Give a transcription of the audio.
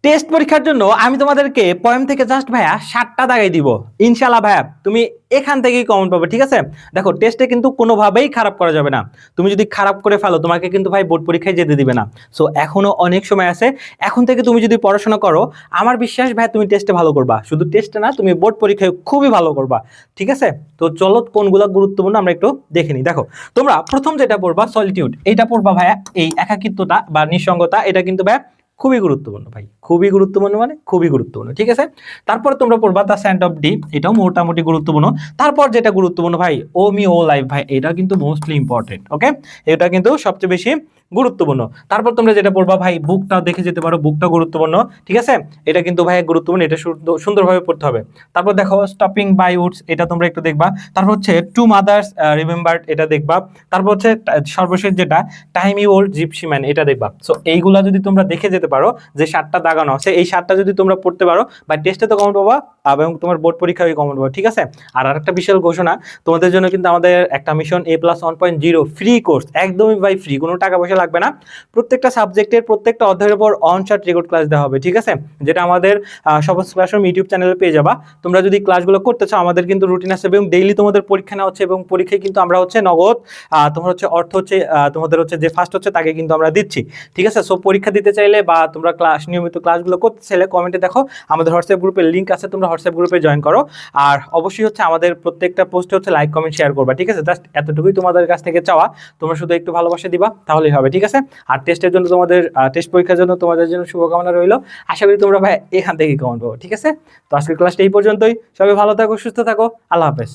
Test পরীক্ষার জন্য আমি তোমাদেরকে পয়েম থেকে জাস্ট ভাইয়া 7টা দাগাই দিব ইনশাআল্লাহ। ভাইয়া তুমি এখান থেকেই কমন পাবে, ঠিক আছে? দেখো টেস্টে কিন্তু কোনোভাবেই খারাপ করা যাবে না। তুমি যদি খারাপ করে ফেলো তোমাকে কিন্তু ভাই বোর্ড পরীক্ষায় যেতে দিবে না। সো এখনো অনেক সময় আছে, এখন থেকে তুমি যদি পড়াশোনা করো আমার বিশ্বাস ভাই তুমি টেস্টে ভালো করবা। শুধু টেস্টে না, তুমি বোর্ড পরীক্ষায় খুবই ভালো করবা, ঠিক আছে? তো চলো কোনগুলো গুরুত্বপূর্ণ আমরা একটু দেখে নিই। দেখো তোমরা প্রথম যেটা পড়বা সলিটিউড, এইটা পড়বা ভাইয়া। এই একাকিত্বতা বা নিঃসঙ্গতা, এটা কিন্তু ভাইয়া খুবই গুরুত্বপূর্ণ ভাই, খুবই গুরুত্বপূর্ণ, মানে খুবই গুরুত্বপূর্ণ, ঠিক আছে? তারপর তোমরা পড়বা দ্য স্যান্ড অফ ডিপ, এটাও মোটামুটি গুরুত্বপূর্ণ। তারপর যেটা গুরুত্বপূর্ণ ভাই ও মি ও লাইফ, ভাই এটা কিন্তু মোস্টলি ইম্পর্টেন্ট, ওকে? এটা কিন্তু সবচেয়ে বেশি গুরুত্বপূর্ণ। তারপর তোমরা যেটা পড়বা ভাই বুকটা দেখে যেতে পারো, বুকটা গুরুত্বপূর্ণ, ঠিক আছে? এটা কিন্তু ভাই গুরুত্বপূর্ণ, এটা সুন্দরভাবে পড়তে হবে। তারপর দেখো স্টপিং বাই উডস, এটা তোমরা একটু দেখবা। তারপর হচ্ছে টু মাদার্স রিমেম্বার্ড, এটা দেখবা। তারপর হচ্ছে সর্বশেষ যেটা টাইমি ওল্ড জিপসি ম্যান, এটা দেখবা। সো এইগুলা যদি তোমরা দেখে যেতে পারো, যে 7টা দাগানো আছে এই 7টা যদি তোমরা পড়তে পারো বা টেস্টে তো কমন পাবা এবং তোমার বোর্ড পরীক্ষায় কমন পাবা, ঠিক আছে? আর আরেকটা বিশাল ঘোষণা, তোমাদের জন্য কিন্তু আমাদের একটা মিশন A+1.0 ফ্রি কোর্স, একদমই ভাই ফ্রি, কোনো টাকা পয়সা লাগবে না। প্রত্যেকটা সাবজেক্টের প্রত্যেকটা অধ্যায়ের উপর অনশট রেকর্ড ক্লাস দেওয়া হবে, ঠিক আছে? যেটা আমাদের সবজ ক্লাসরুম ইউটিউব চ্যানেলে পেয়ে যাবা। তোমরা যদি ক্লাসগুলো করতে চাও, আমাদের কিন্তু রুটিন আছে এবং ডেইলি তোমাদের পরীক্ষা নেওয়া হচ্ছে এবং পরীক্ষায় কিন্তু আমরা হচ্ছে নগদ তোমার হচ্ছে অর্থ হচ্ছে তোমাদের হচ্ছে যে ফার্স্ট হচ্ছে তাকে কিন্তু আমরা দিচ্ছি, ঠিক আছে? সো পরীক্ষা দিতে চাইলে বা তোমরা নিয়মিত ক্লাসগুলো করতে চাইলে কমেন্টে দেখো, আমাদের হোয়াটসঅ্যাপ গ্রুপের লিঙ্ক আছে, তোমরা হোয়াটসঅ্যাপ গ্রুপে জয়েন করো। আর অবশ্যই হচ্ছে আমাদের প্রত্যেকটা পোস্টে হচ্ছে লাইক কমেন্ট শেয়ার করবা, ঠিক আছে? জাস্ট এতটুকুই তোমাদের কাছ থেকে চাওয়া, তোমরা শুধু একটু ভালোবাসা দিবা তাহলেই হবে, ঠিক আছে? আর টেস্টের জন্য তোমাদের টেস্ট পরীক্ষার জন্য তোমাদের জন্য শুভকামনা রইল। আশা করি তোমরা ভাই এখান থেকেই কমেন্ট পাবো, ঠিক আছে? তো আজকের ক্লাসটা এই পর্যন্তই। সবাই ভালো থাকো, সুস্থ থাকো, আল্লাহ হাফেজ।